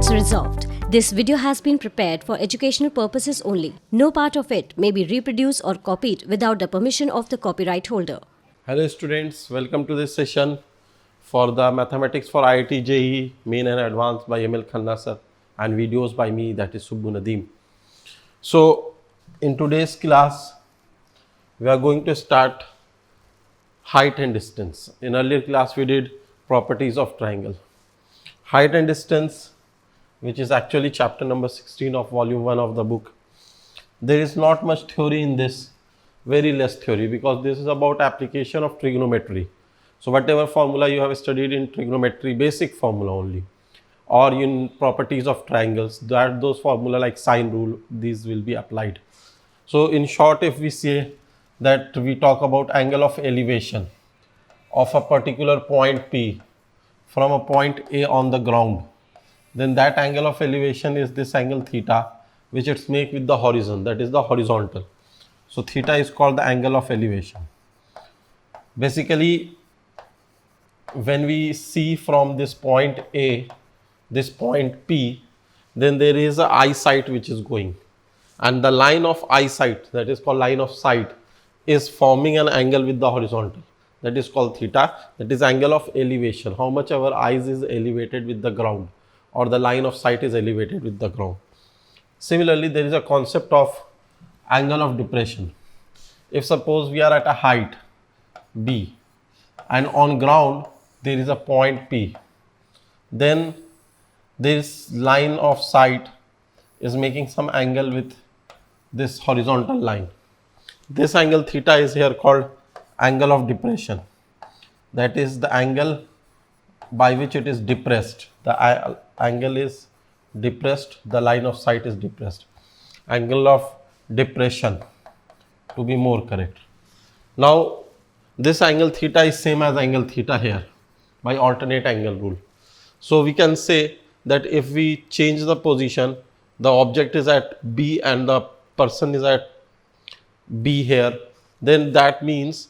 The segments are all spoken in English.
It's resolved. This video has been prepared for educational purposes only. No part of it may be reproduced or copied without the permission of the copyright holder. Hello students, welcome to this session for the Mathematics for IIT-JEE Main and Advanced by ML Khanna sir and videos by me, that is Subuh Nadeem. So in today's class we are going to start height and distance. In earlier class we did properties of triangle. Height and distance, which is actually chapter number 16 of volume 1 of the book. There is not much theory in this, very less theory, because this is about application of trigonometry. So whatever formula you have studied in trigonometry, basic formula only, or in properties of triangles, that those formula like sine rule, these will be applied. So in short, if we say that we talk about angle of elevation of a particular point P from a point A on the ground, then that angle of elevation is this angle theta, which it's make with the horizon, that is the horizontal. So theta is called the angle of elevation. Basically, when we see from this point A, this point P, then there is a eyesight which is going, and the line of eyesight, that is called line of sight, is forming an angle with the horizontal, that is called theta. That is angle of elevation, how much our eyes is elevated with the ground, or the line of sight is elevated with the ground. Similarly, there is a concept of angle of depression. If suppose we are at a height B and on ground there is a point P, then this line of sight is making some angle with this horizontal line. This angle theta is here called angle of depression. That is the angle by which it is depressed. The angle is depressed, the line of sight is depressed. Angle of depression, to be more correct. Now this angle theta is same as angle theta here by alternate angle rule. So we can say that if we change the position, the object is at B and the person is at B here, then that means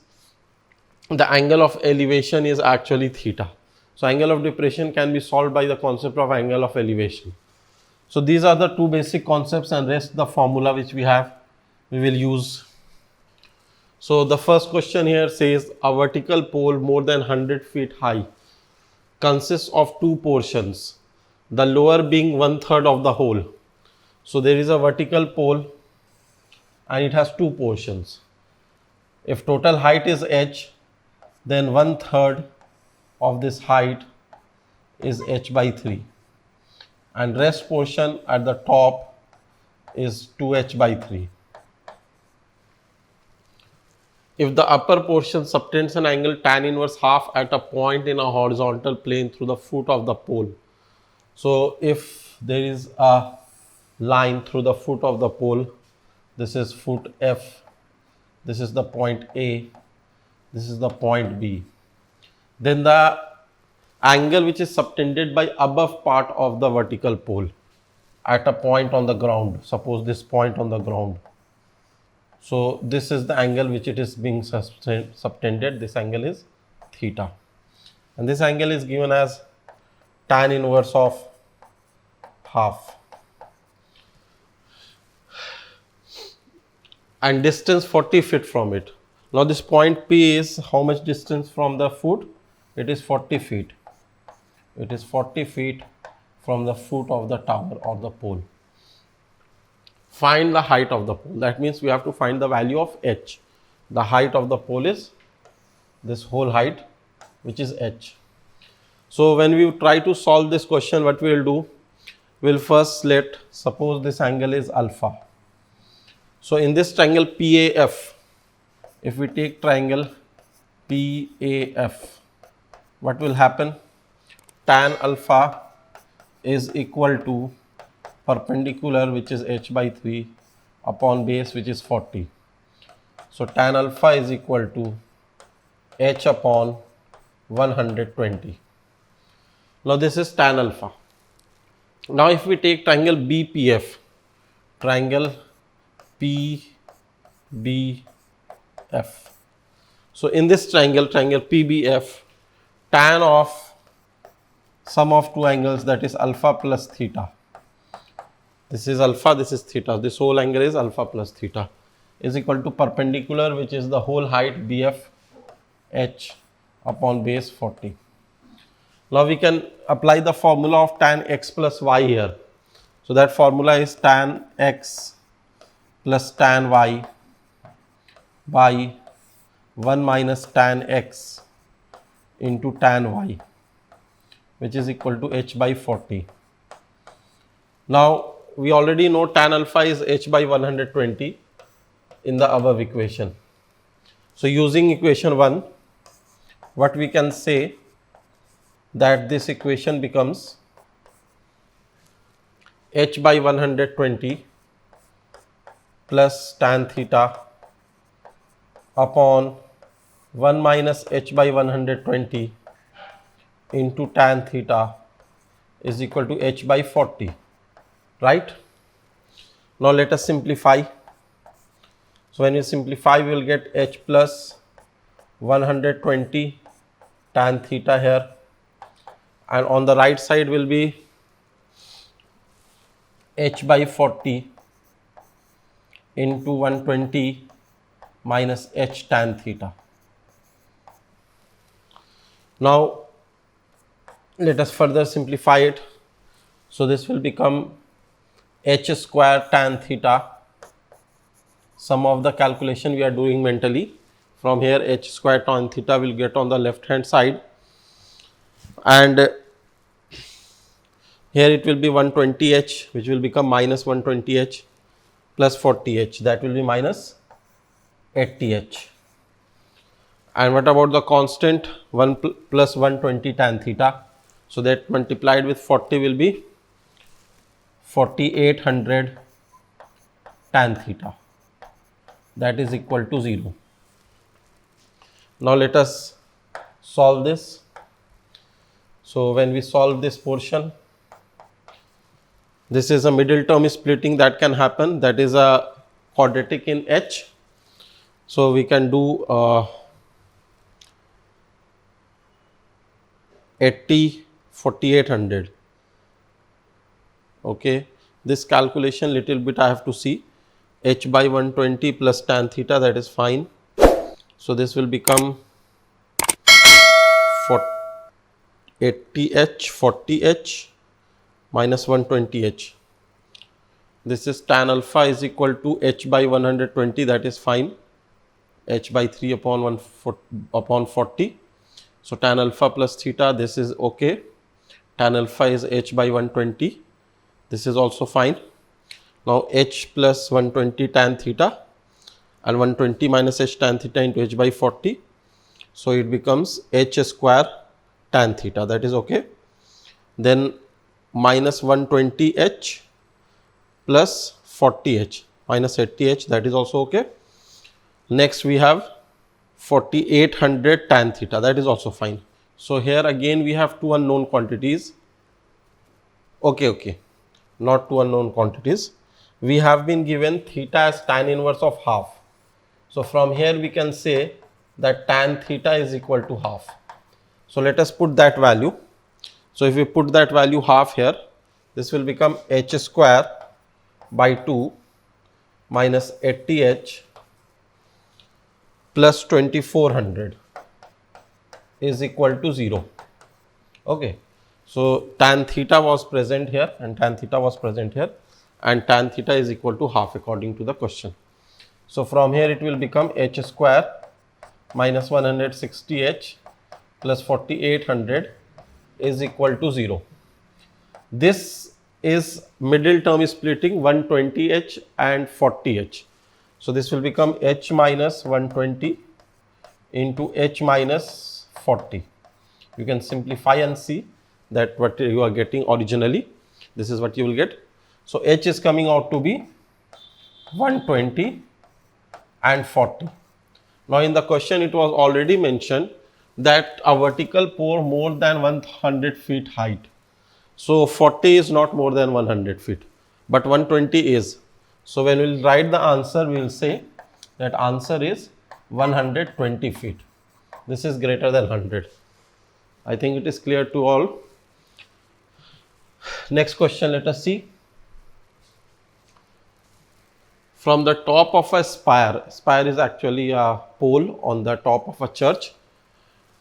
the angle of elevation is actually theta. So angle of depression can be solved by the concept of angle of elevation. So these are the two basic concepts, and rest the formula which we have we will use. So the first question here says a vertical pole more than 100 feet high consists of two portions, the lower being 1/3 of the whole. So there is a vertical pole and it has two portions. If total height is h, then 1/3 of this height is h by 3, and rest portion at the top is 2h by 3. If the upper portion subtends an angle tan inverse half at a point in a horizontal plane through the foot of the pole. So if there is a line through the foot of the pole, this is foot F, this is the point A, this is the point B, then the angle which is subtended by above part of the vertical pole at a point on the ground, suppose this point on the ground. So this is the angle which it is being subtended, this angle is theta, and this angle is given as tan inverse of half, and distance 40 feet from it. Now this point P is how much distance from the foot? It is 40 feet. It is 40 feet from the foot of the tower or the pole. Find the height of the pole. That means we have to find the value of h. The height of the pole is this whole height, which is h. So when we try to solve this question, what we will do? We will first let, suppose this angle is alpha. So in this triangle PAF, if we take triangle PAF, what will happen? Tan alpha is equal to perpendicular, which is h by 3, upon base, which is 40. So tan alpha is equal to h upon 120. Now this is tan alpha. Now if we take triangle BPF, triangle PBF. So in this triangle, triangle PBF, tan of sum of two angles, that is alpha plus theta. This is alpha, this is theta. This whole angle is alpha plus theta, is equal to perpendicular, which is the whole height BF h upon base 40. Now we can apply the formula of tan x plus y here. So that formula is tan x plus tan y by 1 minus tan x into tan y, which is equal to h by 40. Now we already know tan alpha is h by 120 in the above equation. So using equation 1, what we can say, that this equation becomes h by 120 plus tan theta upon 1 minus h by 120 into tan theta is equal to h by 40, right? Now let us simplify. So when you simplify, we will get h plus 120 tan theta here, and on the right side will be h by 40 into 120 minus h tan theta. Now let us further simplify it. So this will become h square tan theta. Sum of the calculation we are doing mentally. From here h square tan theta will get on the left hand side, and here it will be 120h, which will become minus 120h plus 40h, that will be minus 80h. And what about the constant 1 plus 120 tan theta? So that multiplied with 40 will be 4800 tan theta, that is equal to 0. Now let us solve this. So when we solve this portion, this is a middle term splitting that can happen, that is a quadratic in h. So we can do 4800. Okay, this calculation little bit I have to see. H by 120 plus tan theta, that is fine. So this will become 80h, 40h minus 120h. This is tan alpha is equal to h by 120, that is fine. H by 3 upon 40. So tan alpha plus theta, this is okay. Tan alpha is h by 120. This is also fine. Now h plus 120 tan theta and 120 minus h tan theta into h by 40. So it becomes h square tan theta, that is okay. Then minus 120h plus 40h minus 80h, that is also okay. Next we have 4800 tan theta, that is also fine. So here again we have two unknown quantities. Okay, not two unknown quantities. We have been given theta as tan inverse of half. So from here we can say that tan theta is equal to half. So let us put that value. So if we put that value half here, this will become h square by 2 minus 80h plus 2400 is equal to 0. Okay. So tan theta was present here and tan theta was present here, and tan theta is equal to half according to the question. So from here it will become h square minus 160h plus 4800 is equal to 0. This is middle term splitting 120h and 40h. So this will become h minus 120 into h minus 40. You can simplify and see that what you are getting originally. This is what you will get. So h is coming out to be 120 and 40. Now in the question it was already mentioned that a vertical pour more than 100 feet height. So 40 is not more than 100 feet, but 120 is. So when we will write the answer, we will say that answer is 120 feet. This is greater than 100. I think it is clear to all. Next question, let us see. From the top of a spire is actually a pole on the top of a church.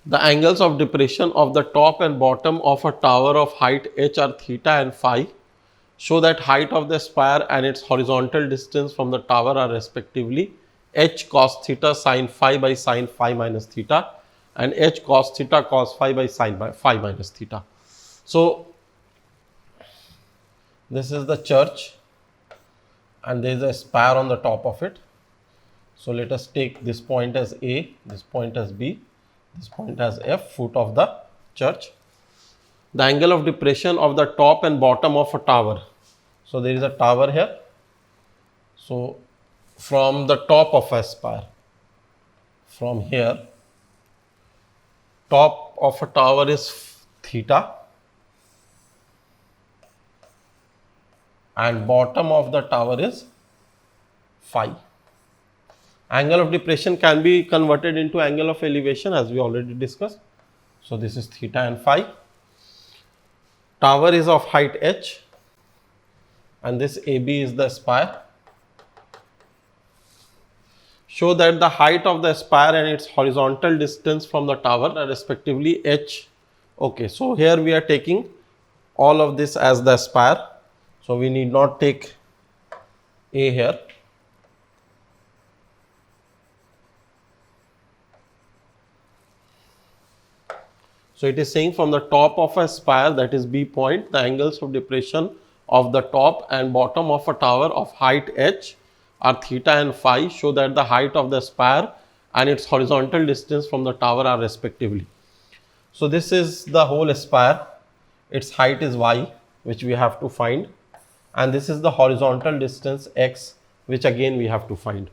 The angles of depression of the top and bottom of a tower of height h are theta and phi. Show that height of the spire and its horizontal distance from the tower are respectively h cos theta sin phi by sin phi minus theta and h cos theta cos phi by sin phi minus theta. So, this is the church and there is a spire on the top of it. So, let us take this point as A, this point as B, this point as F, foot of the church. The angle of depression of the top and bottom of a tower. So, there is a tower here. So, from the top of a spire, from here, top of a tower is theta and bottom of the tower is phi. Angle of depression can be converted into angle of elevation as we already discussed. So, this is theta and phi. Tower is of height h and this AB is the spire. Show that the height of the spire and its horizontal distance from the tower are respectively h. Okay, so here we are taking all of this as the spire. So, we need not take A here. So, it is saying from the top of a spire, that is B point, the angles of depression of the top and bottom of a tower of height h are theta and phi. Show that the height of the spire and its horizontal distance from the tower are respectively. So, this is the whole spire, its height is y, which we have to find, and this is the horizontal distance x, which again we have to find.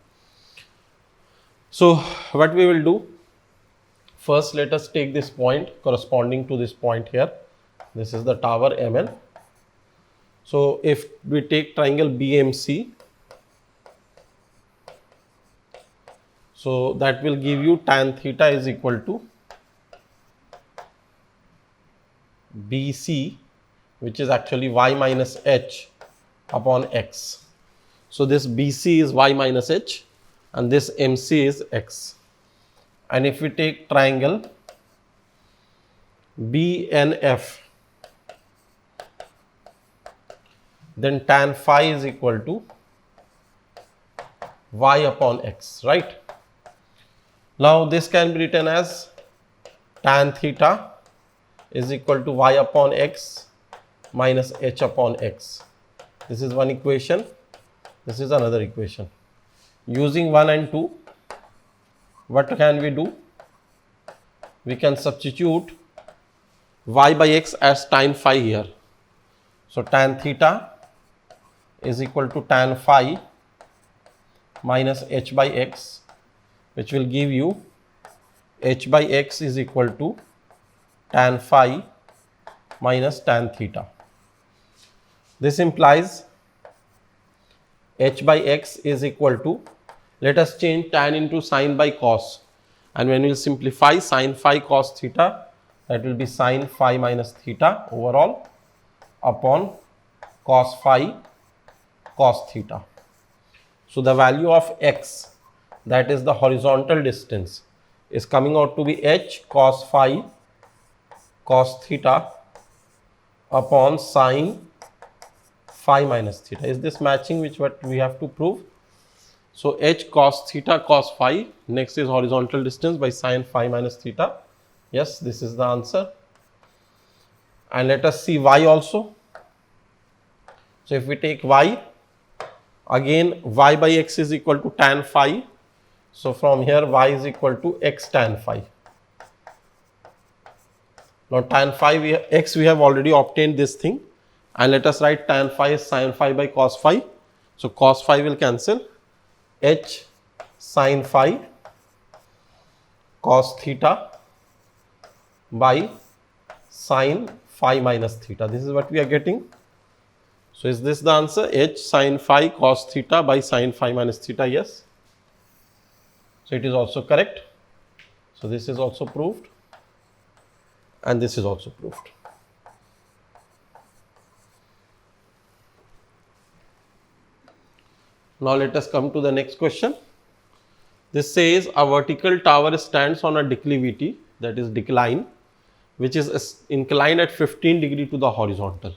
So, what we will do, first let us take this point corresponding to this point here. This is the tower MN. So, if we take triangle BMC, so that will give you tan theta is equal to BC, which is actually y minus h upon x. So, this BC is y minus h and this MC is x. And if we take triangle BNF, then tan phi is equal to y upon x, right? Now, this can be written as tan theta is equal to y upon x minus h upon x. This is one equation, this is another equation. Using 1 and 2, what can we do? We can substitute y by x as tan phi here. So, tan theta is equal to tan phi minus h by x, which will give you h by x is equal to tan phi minus tan theta. This implies h by x is equal to, let us change tan into sine by cos, and when we will simplify sine phi cos theta, that will be sine phi minus theta overall upon cos phi cos theta. So, the value of x, that is the horizontal distance, is coming out to be h cos phi cos theta upon sine phi minus theta. Is this matching which what we have to prove? So, h cos theta cos phi, next is horizontal distance by sine phi minus theta. Yes, this is the answer. And let us see y also. So, if we take y, again y by x is equal to tan phi. So, from here y is equal to x tan phi. Now, tan phi x we have already obtained this thing, and let us write tan phi is sin phi by cos phi. So, cos phi will cancel, h sin phi cos theta by sin phi minus theta. This is what we are getting. So, is this the answer? H sin phi cos theta by sin phi minus theta? Yes. So, it is also correct. So, this is also proved and this is also proved. Now let us come to the next question. This says a vertical tower stands on a declivity, that is decline, which is inclined at 15 degrees to the horizontal.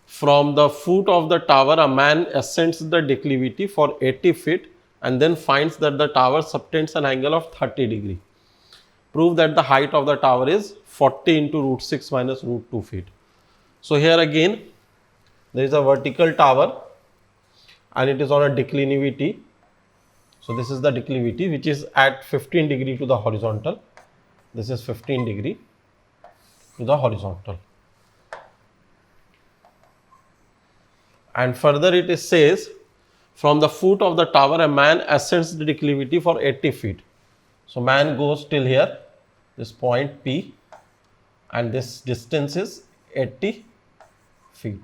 From the foot of the tower, a man ascends the declivity for 80 feet and then finds that the tower subtends an angle of 30 degree. Prove that the height of the tower is 40 into root 6 minus root 2 feet. So here again, there is a vertical tower and it is on a declivity. So this is the declivity which is at 15 degree to the horizontal. This is 15 degree to the horizontal. And further it says, from the foot of the tower, a man ascends the declivity for 80 feet. So man goes till here, this point P, and this distance is 80 feet.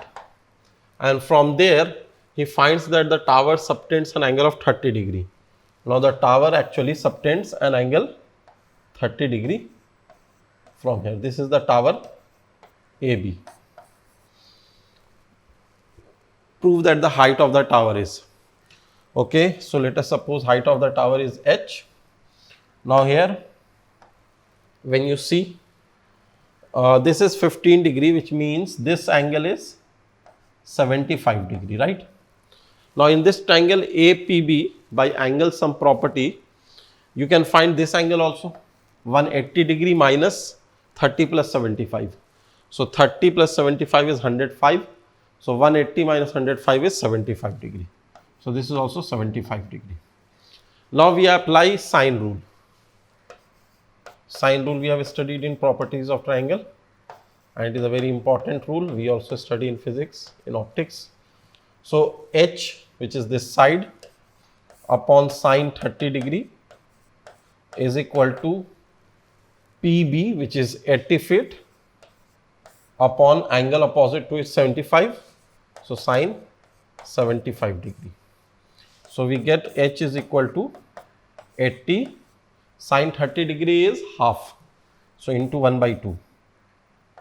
And from there, he finds that the tower subtends an angle of 30 degree. Now the tower actually subtends an angle 30 degree from here. This is the tower AB. Prove that the height of the tower is. Okay, so let us suppose height of the tower is h. Now here, when you see, this is 15 degree, which means this angle is 75 degree, right? Now in this triangle APB, by angle sum property, you can find this angle also, 180 degree minus 30 plus 75. So 30 plus 75 is 105. So 180 minus 105 is 75 degree. So this is also 75 degree. Now we apply sine rule. Sine rule we have studied in properties of triangle, and it is a very important rule. We also study in physics, in optics. So h, which is this side, upon sine 30 degree is equal to PB, which is 80 feet, upon angle opposite to is 75. So sine 75 degree. So we get h is equal to 80. Sine 30 degree is half. So into 1 by 2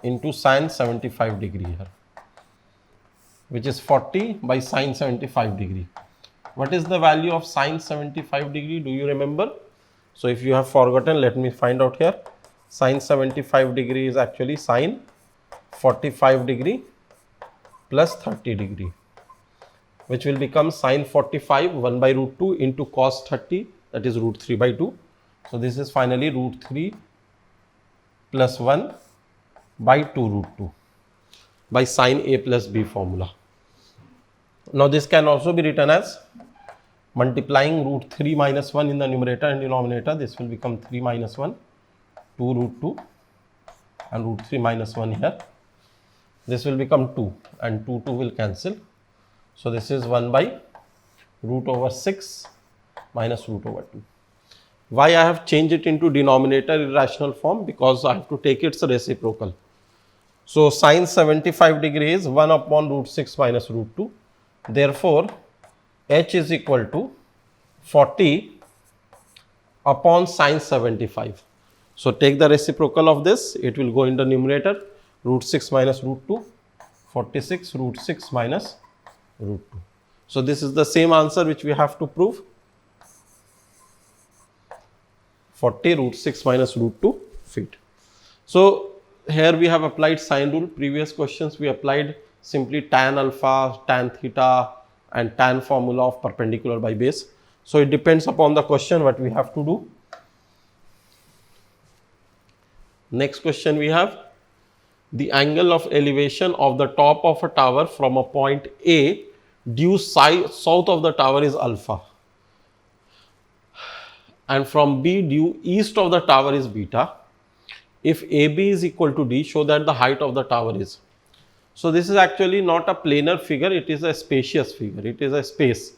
into sine 75 degree here, which is 40 by sine 75 degree. What is the value of sine 75 degree? Do you remember? So if you have forgotten, let me find out here. Sine 75 degree is actually sine 45 degree plus 30 degree, which will become sine 45 1 by root 2 into cos 30, that is root 3 by 2. So this is finally root 3 plus 1 by 2 root 2 by sine A plus B formula. Now this can also be written as multiplying root 3 minus 1 in the numerator and denominator. This will become 3 minus 1, 2 root 2 and root 3 minus 1 here. This will become 2 and 2 will cancel. So this is 1 by root over 6 minus root over 2. Why I have changed it into denominator irrational form? Because I have to take its reciprocal. So sine 75 degree is 1 upon root 6 minus root 2. Therefore, h is equal to 40 upon sine 75. So take the reciprocal of this, it will go in the numerator, root 6 minus root 2, 46 root 6 minus root 2. So this is the same answer which we have to prove. 40 root 6 minus root 2 feet. So here we have applied sine rule. Previous questions we applied simply tan alpha, tan theta and tan formula of perpendicular by base. So it depends upon the question what we have to do. Next question we have, the angle of elevation of the top of a tower from a point A due south of the tower is alpha, and from B due east of the tower is beta. If AB is equal to D, show that the height of the tower is. So this is actually not a planar figure, it is a spacious figure. It is a space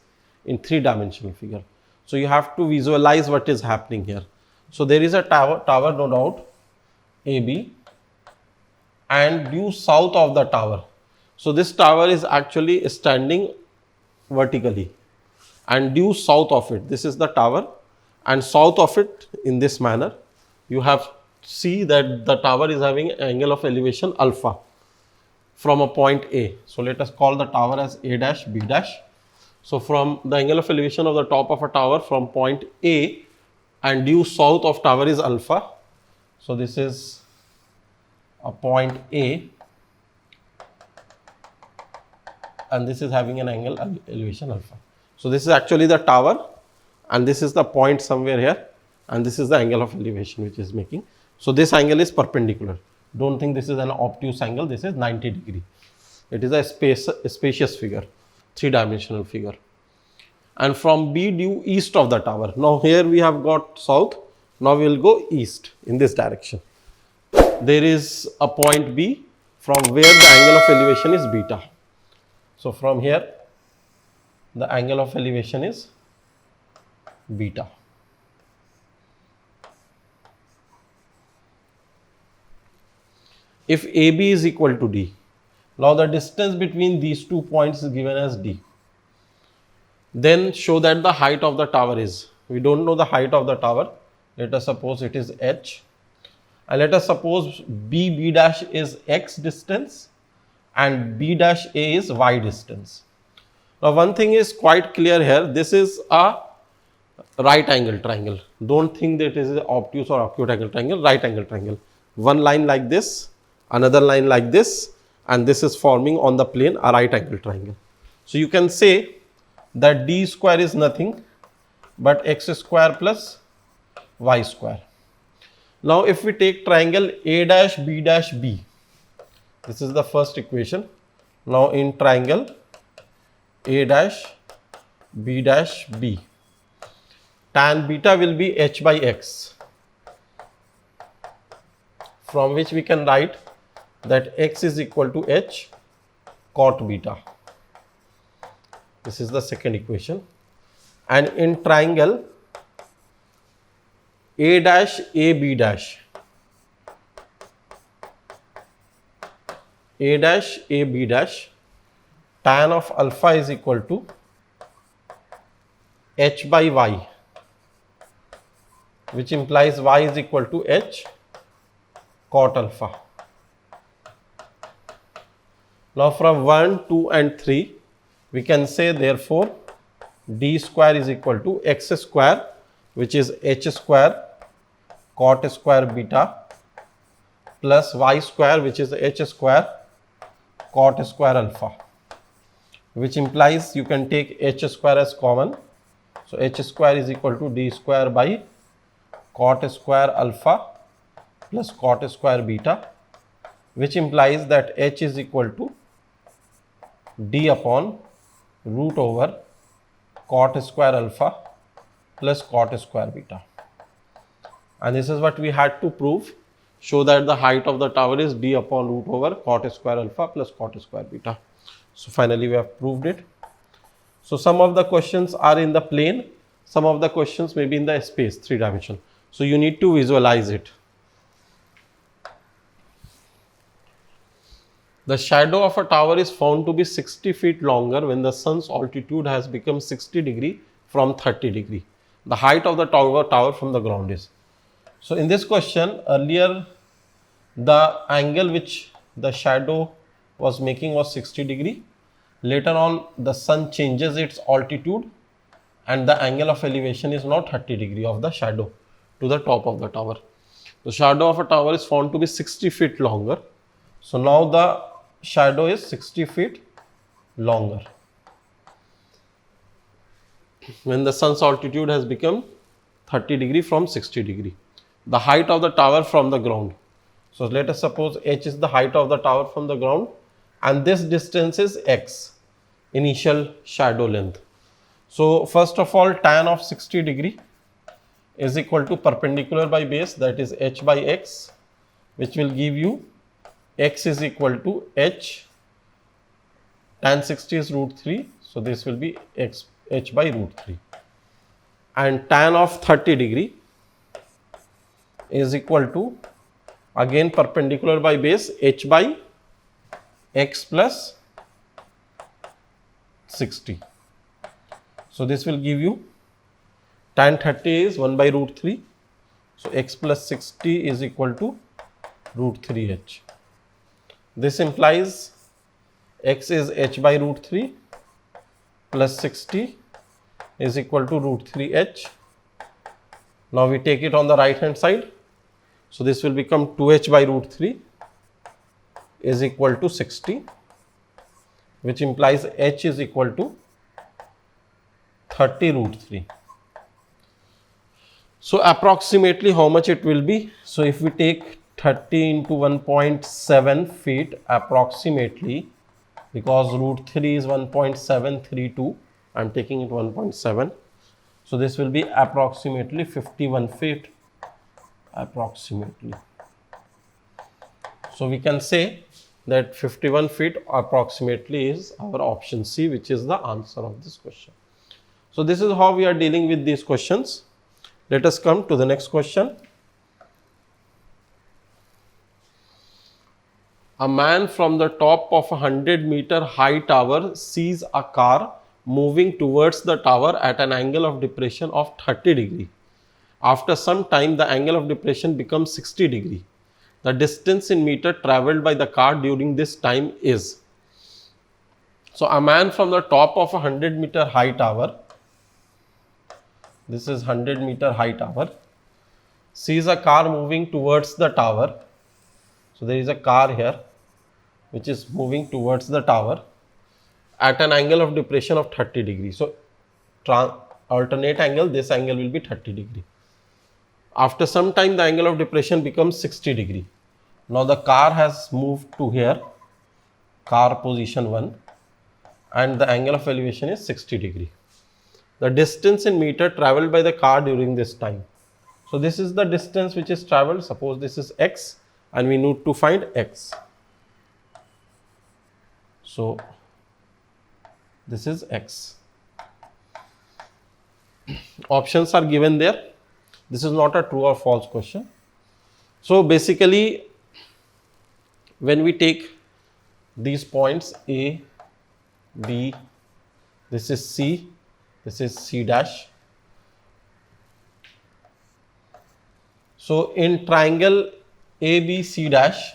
in 3-dimensional figure. So you have to visualize what is happening here. So there is a tower no doubt, AB, and due south of the tower. So this tower is actually standing vertically, and due south of it, this is the tower, and south of it in this manner, you have see that the tower is having angle of elevation alpha from a point A. So let us call the tower as A dash, B dash. So from the angle of elevation of the top of a tower from point A and due south of tower is alpha. So this is a point A and this is having an angle elevation alpha. So this is actually the tower and this is the point somewhere here and this is the angle of elevation which is making. So this angle is perpendicular. Don't think this is an obtuse angle, this is 90 degree. It is a spacious figure, 3-dimensional figure. And from B due east of the tower. Now here we have got south, now we will go east in this direction. There is a point B from where the angle of elevation is beta. So from here the angle of elevation is beta. If AB is equal to D, now the distance between these 2 points is given as D. Then show that the height of the tower is, we don't know the height of the tower, let us suppose it is H, and let us suppose B dash is X distance and B dash A is Y distance. Now one thing is quite clear here, this is a right angle triangle. Don't think that it is an obtuse or acute angle triangle, right angle triangle. One line like this, another line like this, and this is forming on the plane a right angle triangle. So you can say that D square is nothing but X square plus Y square. Now if we take triangle A dash B dash B, this is the first equation. Now in triangle A dash B dash B, tan beta will be H by X, from which we can write that X is equal to H cot beta. This is the second equation. And in triangle A dash A B dash, A dash A B dash, tan of alpha is equal to H by Y, which implies Y is equal to H cot alpha. Now from 1, 2 and 3 we can say therefore D square is equal to X square, which is H square cot square beta, plus Y square, which is H square cot square alpha, which implies you can take H square as common. So H square is equal to D square by cot square alpha plus cot square beta, which implies that H is equal to D upon root over cot square alpha plus cot square beta. And this is what we had to prove. Show that the height of the tower is D upon root over cot square alpha plus cot square beta. So finally we have proved it. So some of the questions are in the plane, some of the questions may be in the space, 3-dimensional. So you need to visualize it. The shadow of a tower is found to be 60 feet longer when the sun's altitude has become 60 degree from 30 degree. The height of the tower from the ground is. So in this question, earlier the angle which the shadow was making was 60 degree. Later on the sun changes its altitude and the angle of elevation is now 30 degree of the shadow to the top of the tower. The shadow of a tower is found to be 60 feet longer. So now the shadow is 60 feet longer when the sun's altitude has become 30 degree from 60 degree. The height of the tower from the ground. So let us suppose H is the height of the tower from the ground and this distance is X, initial shadow length. So first of all, tan of 60 degree is equal to perpendicular by base, that is H by X, which will give you X is equal to H, tan 60 is root 3, so this will be H by root 3, and tan of 30 degree is equal to again perpendicular by base H by X plus 60. So this will give you tan 30 is 1 by root 3, so X plus 60 is equal to root 3H. This implies X is H by root 3 plus 60 is equal to root 3h. Now we take it on the right hand side. So this will become 2h by root 3 is equal to 60, which implies h is equal to 30 root 3. So approximately how much it will be? So if we take 30 into 1.7 feet approximately, because root 3 is 1.732, I am taking it 1.7. So this will be approximately 51 feet approximately. So we can say that 51 feet approximately is our option C, which is the answer of this question. So this is how we are dealing with these questions. Let us come to the next question. A man from the top of a 100-meter high tower sees a car moving towards the tower at an angle of depression of 30 degree. After some time, the angle of depression becomes 60 degree. The distance in meter traveled by the car during this time is. So a man from the top of a 100-meter high tower, this is 100-meter high tower, sees a car moving towards the tower. So there is a car here which is moving towards the tower at an angle of depression of 30 degree. So alternate angle, this angle will be 30 degree. After some time, the angle of depression becomes 60 degree. Now the car has moved to here, car position 1, and the angle of elevation is 60 degree. The distance in meter traveled by the car during this time. So this is the distance which is traveled. Suppose this is x and we need to find x. So this is x. Options are given there. This is not a true or false question. So basically, when we take these points A, B, this is C, this is C dash. So in triangle ABC dash,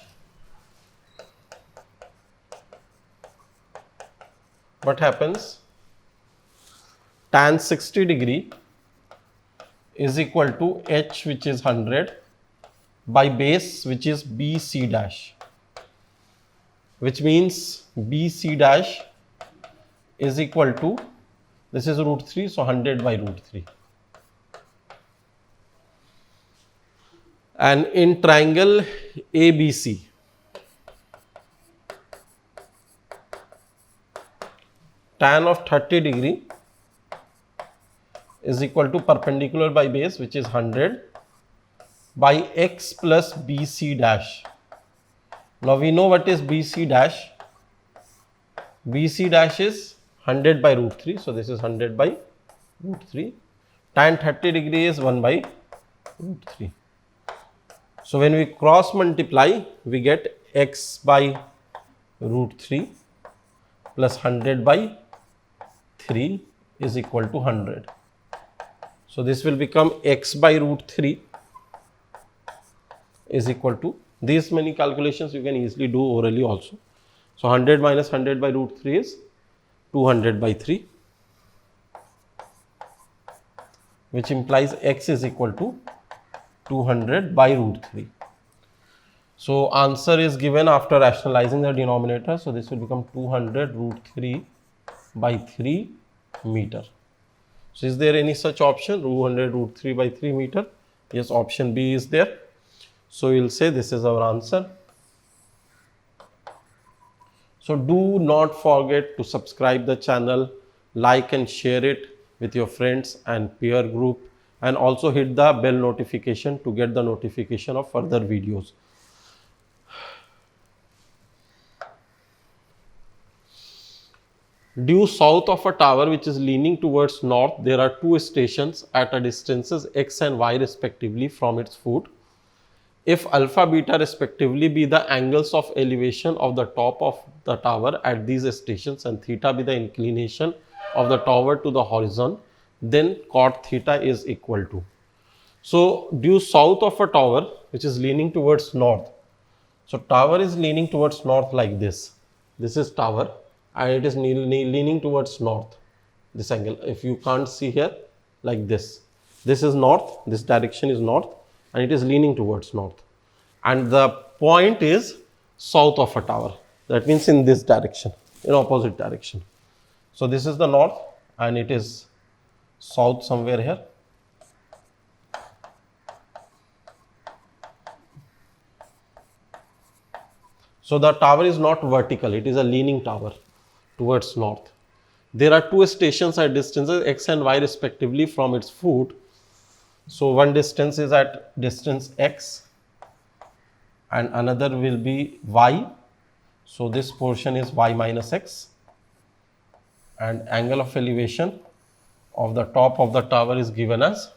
what happens? Tan 60 degree is equal to h, which is 100, by base, which is BC dash, which means BC dash is equal to, this is root 3, so 100 by root 3. And in triangle ABC, tan of 30 degree is equal to perpendicular by base, which is 100, by x plus BC dash. Now we know what is BC dash. BC dash is 100 by root 3, so this is 100 by root 3. Tan 30 degree is 1 by root 3. So when we cross multiply, we get x by root 3 plus 100 by 3 is equal to 100. So this will become x by root 3 is equal to, these many calculations you can easily do orally also. So 100 minus 100 by root 3 is 200 by 3, which implies x is equal to 200 by root 3. So answer is given after rationalizing the denominator. So this will become 200 root 3 by 3 meter. So is there any such option, 200 root 3 by 3 meter? Yes, option B is there. So we will say this is our answer. So do not forget to subscribe the channel, like and share it with your friends and peer group, and also hit the bell notification to get the notification of further videos. Due south of a tower which is leaning towards north, there are two stations at a distances x and y respectively from its foot. If alpha beta respectively be the angles of elevation of the top of the tower at these stations and theta be the inclination of the tower to the horizon, then cot theta is equal to. So due south of a tower which is leaning towards north. So tower is leaning towards north like this. This is tower and it is leaning towards north. this angle. If you can't see here, like this is north, this direction is north, and it is leaning towards north, and the point is south of a tower. That means in this direction, in opposite direction. So this is the north and it is south somewhere here. So the tower is not vertical, it is a leaning tower towards north. There are two stations at distances x and y respectively from its foot. So one distance is at distance x and another will be y. So this portion is y minus x, and angle of elevation of the top of the tower is given as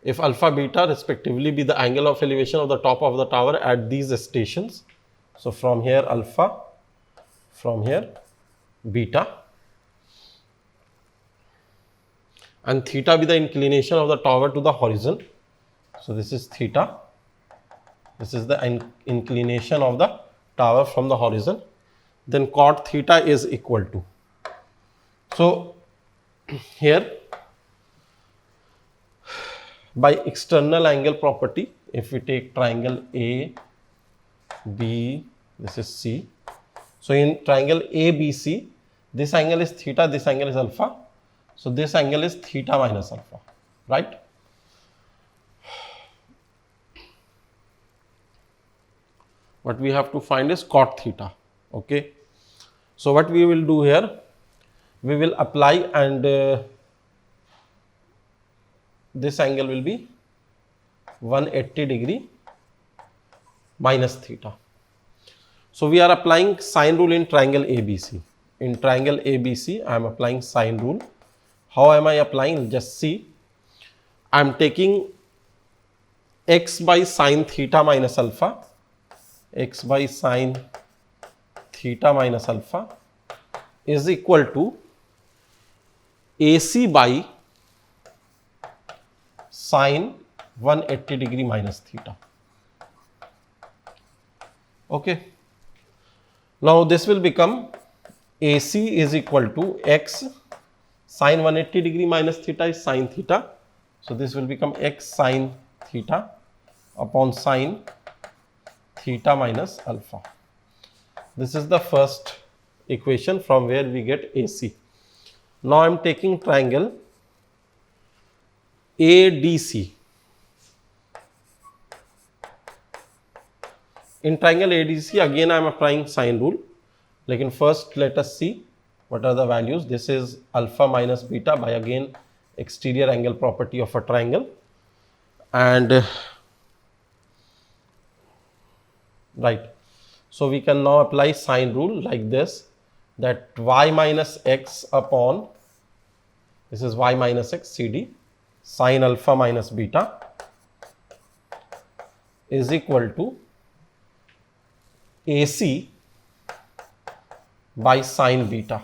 if alpha beta respectively be the angle of elevation of the top of the tower at these stations. So from here alpha, from here beta, and theta be the inclination of the tower to the horizon. So this is theta, this is the inclination of the tower from the horizon. Then cot theta is equal to, so here by external angle property, if we take triangle A, B, this is C. So in triangle ABC, this angle is theta, this angle is alpha. So this angle is theta minus alpha, right? What we have to find is cot theta. Okay. So what we will do here, we will apply, and this angle will be 180 degree minus theta. So we are applying sine rule in triangle ABC. In triangle ABC, I am applying sine rule. How am I applying? Just see. I am taking x by sine theta minus alpha, x by sine theta minus alpha is equal to AC by sine 180 degree minus theta. Okay. Now this will become AC is equal to x sine 180 degree minus theta is sine theta. So this will become x sine theta upon sine theta minus alpha. This is the first equation from where we get AC. Now I am taking triangle ADC. In triangle ADC, again I am applying sine rule. Like in first, let us see what are the values. This is alpha minus beta by again exterior angle property of a triangle, and right. So we can now apply sine rule like this, that y minus x upon, this is y minus x CD, sine alpha minus beta is equal to AC by sine beta.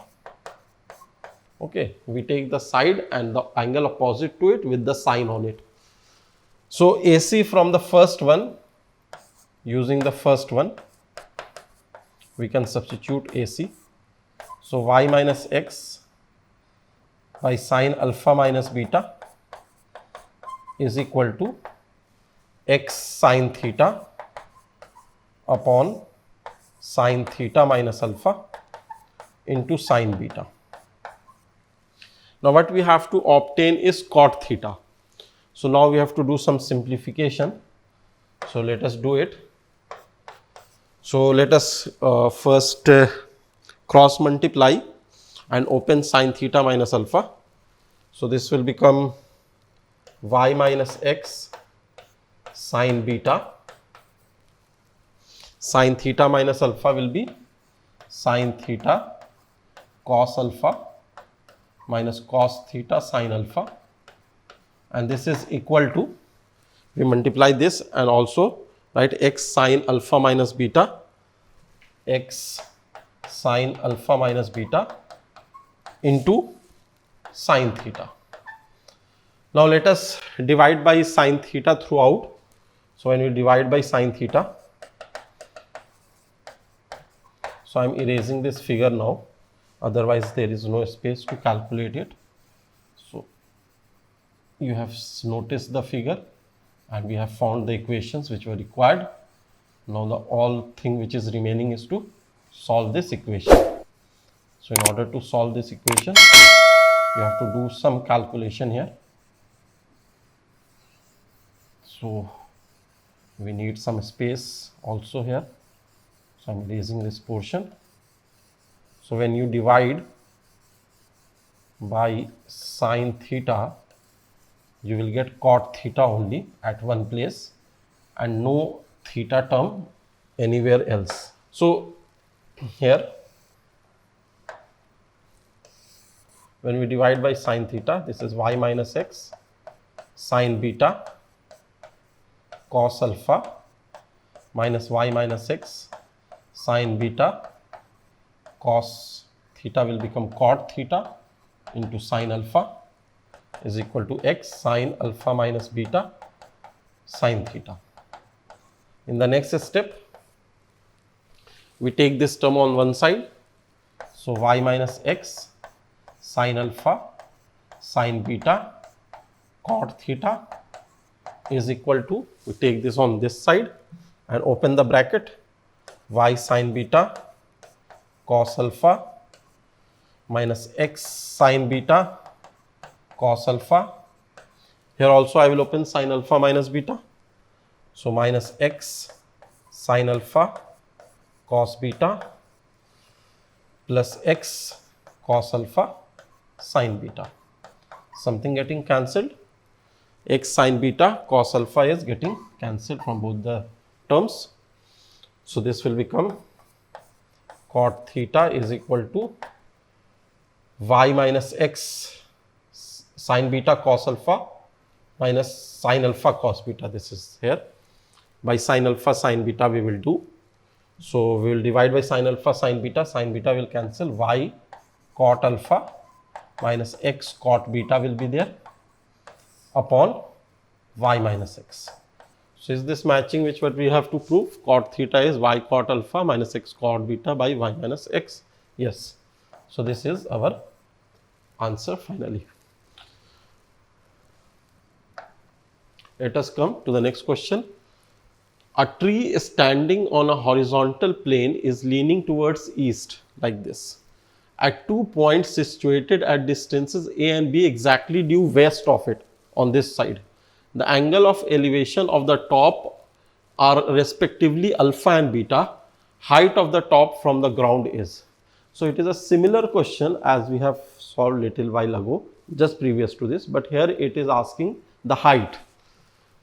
Okay, we take the side and the angle opposite to it with the sine on it. So AC from the first one, using the first one, we can substitute AC. So y minus x by sine alpha minus beta is equal to x sine theta upon sine theta minus alpha into sine beta. Now what we have to obtain is cot theta. So now we have to do some simplification. So let us do it. So let us first cross multiply and open sine theta minus alpha. So this will become y minus x sine beta. Sine theta minus alpha will be sine theta cos alpha minus cos theta sine alpha, and this is equal to, we multiply this and also write x sine alpha minus beta, x sine alpha minus beta into sine theta. Now let us divide by sine theta throughout. So when we divide by sine theta, So I'm erasing this figure now, otherwise there is no space to calculate it. So you have noticed the figure and we have found the equations which were required. Now the all thing which is remaining is to solve this equation. So in order to solve this equation, you have to do some calculation here. So we need some space also here. So I'm erasing this portion. So when you divide by sine theta, you will get cot theta only at one place and no theta term anywhere else. So here, when we divide by sine theta, this is y minus x sine beta cos alpha minus y minus x sine beta cos theta will become cot theta into sine alpha is equal to x sine alpha minus beta sine theta. In the next step, we take this term on one side. So y minus x sine alpha sine beta cot theta is equal to, we take this on this side and open the bracket, y sine beta cos alpha minus x sine beta cos alpha. Here also I will open sine alpha minus beta. So minus x sine alpha cos beta plus x cos alpha sine beta. Something getting cancelled. X sine beta cos alpha is getting cancelled from both the terms. So this will become cot theta is equal to y minus x sine beta cos alpha minus sine alpha cos beta. This is here. By sine alpha sine beta we will do. So we will divide by sine alpha sine beta will cancel, y cot alpha minus x cot beta will be there upon y minus x. So is this matching which what we have to prove? Cot theta is y cot alpha minus x cot beta by y minus x. Yes. So this is our answer finally. Let us come to the next question. A tree standing on a horizontal plane is leaning towards east like this. At 2 points situated at distances A and B exactly due west of it on this side. The angle of elevation of the top are respectively alpha and beta. Height of the top from the ground is. So it is a similar question as we have solved little while ago, just previous to this, but here it is asking the height.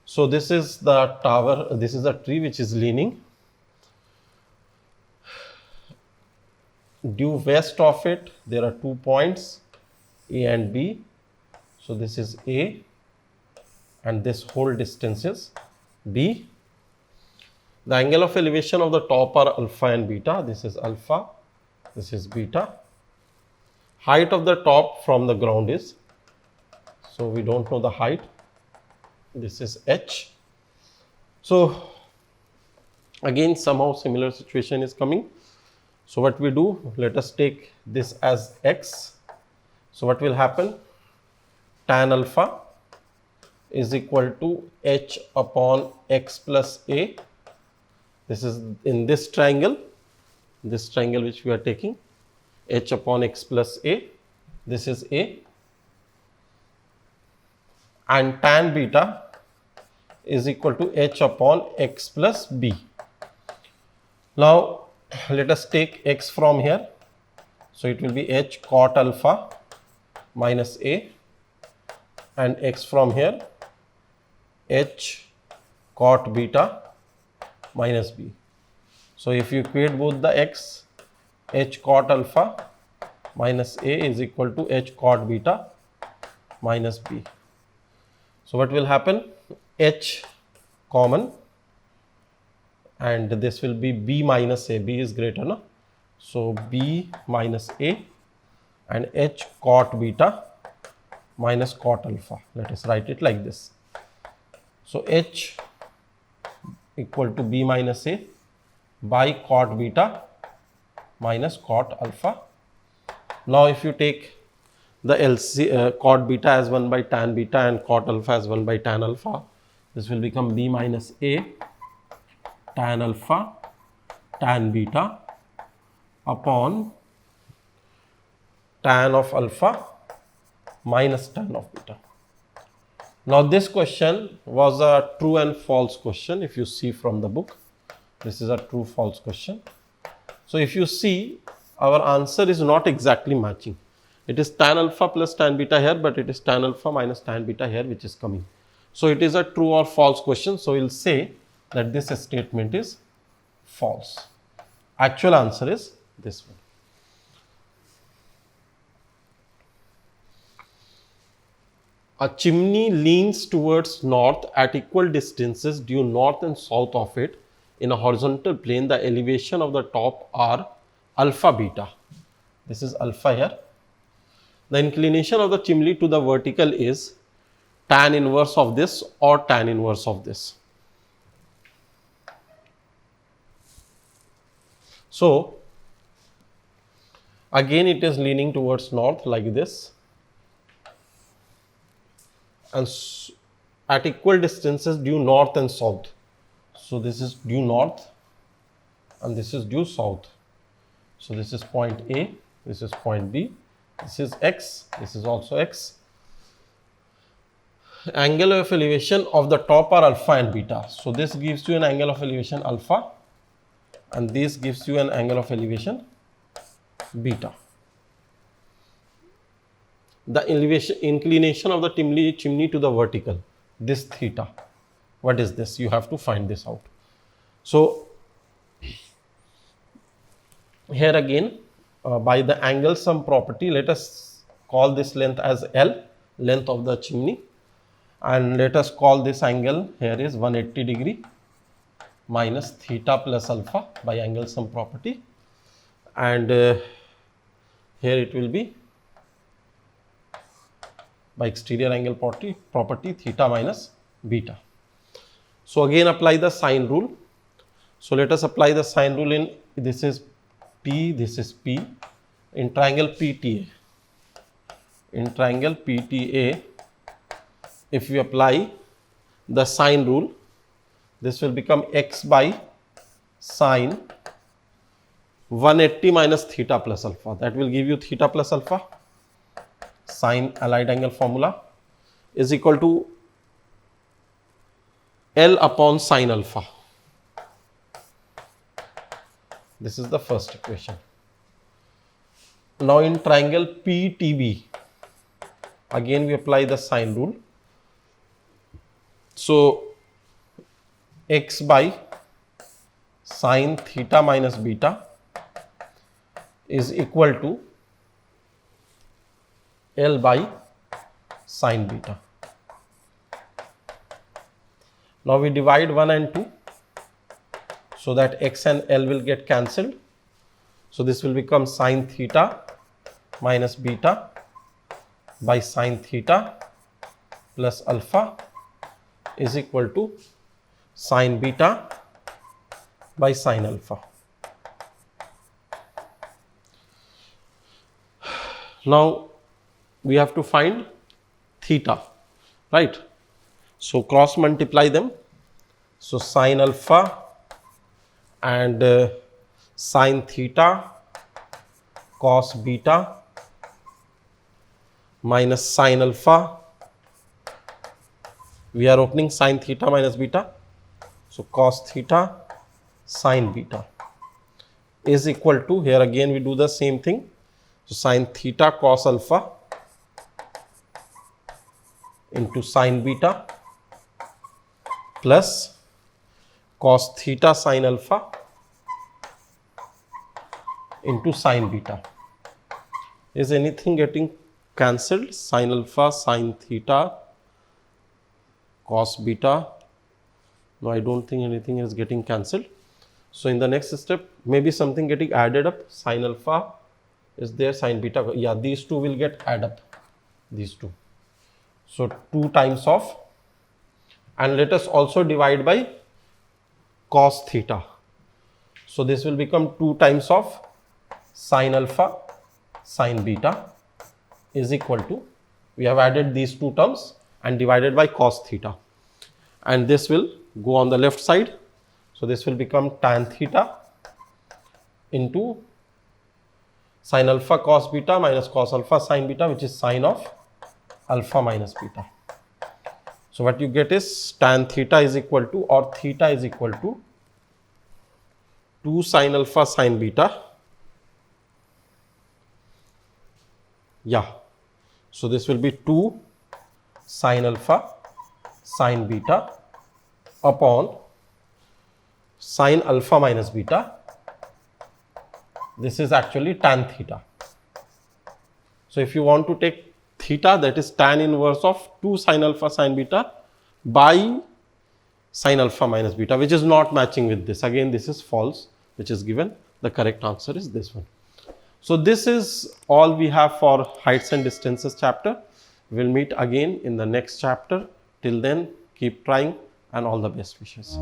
So this is the tower, this is a tree which is leaning. Due west of it, there are 2 points A and B. So this is A and this whole distance is B. The angle of elevation of the top are alpha and beta. This is alpha, this is beta. Height of the top from the ground is, so we don't know the height. This is h. So again somehow similar situation is coming. So what we do, let us take this as x. So what will happen? Tan alpha is equal to h upon x plus a. This is in this triangle which we are taking, h upon x plus a. This is a. And tan beta is equal to h upon x plus b. Now let us take x from here. So it will be h cot alpha minus a, and x from here h cot beta minus b. So if you equate both the x, h cot alpha minus a is equal to h cot beta minus b. So what will happen? H common, and this will be b minus a. B is greater, no? So b minus a and h cot beta minus cot alpha. Let us write it like this. So h equal to b minus a by cot beta minus cot alpha. Now if you take the cot beta as 1 by tan beta and cot alpha as 1 by tan alpha, this will become b minus a tan alpha tan beta upon tan of alpha minus tan of beta. Now this question was a true and false question. If you see from the book, this is a true false question. So if you see, our answer is not exactly matching. It is tan alpha plus tan beta here, but it is tan alpha minus tan beta here which is coming. So it is a true or false question. So we will say that this statement is false. Actual answer is this one. A chimney leans towards north at equal distances due north and south of it. In a horizontal plane, the elevation of the top are alpha beta. This is alpha here. The inclination of the chimney to the vertical is tan inverse of this or tan inverse of this. So again it is leaning towards north like this, and at equal distances due north and south. So this is due north and this is due south. So this is point A, this is point B, this is x, this is also x. Angle of elevation of the top are alpha and beta. So this gives you an angle of elevation alpha and this gives you an angle of elevation beta. The inclination of the chimney to the vertical, this theta, what is this? You have to find this out. So here again by the angle sum property, let us call this length as L, length of the chimney, and let us call this angle here is 180 degree minus theta plus alpha by angle sum property, and here it will be by exterior angle property theta minus beta. So again apply the sine rule. So let us apply the sine rule in, this is P, this is P, in triangle PTA. In triangle PTA, if we apply the sine rule, this will become x by sine 180 minus theta plus alpha. That will give you theta plus alpha. Sine allied angle formula is equal to L upon sine alpha. This is the first equation. Now in triangle PTB, again we apply the sine rule. So x by sine theta minus beta is equal to L by sine beta. Now we divide 1 and 2 so that x and L will get cancelled. So this will become sine theta minus beta by sine theta plus alpha is equal to sine beta by sine alpha. Now we have to find theta, right? So cross multiply them. So sine alpha and sine theta cos beta minus sine alpha. We are opening sine theta minus beta. So cos theta sine beta is equal to, here again we do the same thing. So sine theta cos alpha into sine beta plus cos theta sine alpha into sine beta. Is anything getting cancelled? Sine alpha, sine theta, cos beta. No, I don't think anything is getting cancelled. So in the next step, maybe something getting added up. Sine alpha is there, sine beta. Yeah, these two will get add up. These two. So 2 times of, and let us also divide by cos theta. So this will become 2 times of sine alpha sine beta is equal to, we have added these two terms and divided by cos theta, and this will go on the left side. So this will become tan theta into sine alpha cos beta minus cos alpha sine beta, which is sine of alpha minus beta. So what you get is tan theta is equal to, or theta is equal to 2 sine alpha sine beta. Yeah. So this will be 2 sine alpha sine beta upon sine alpha minus beta. This is actually tan theta. So if you want to take theta, that is tan inverse of 2 sine alpha sine beta by sine alpha minus beta, which is not matching with this. Again, this is false, which is given. The correct answer is this one. So this is all we have for heights and distances chapter. We'll meet again in the next chapter. Till then, keep trying and all the best wishes.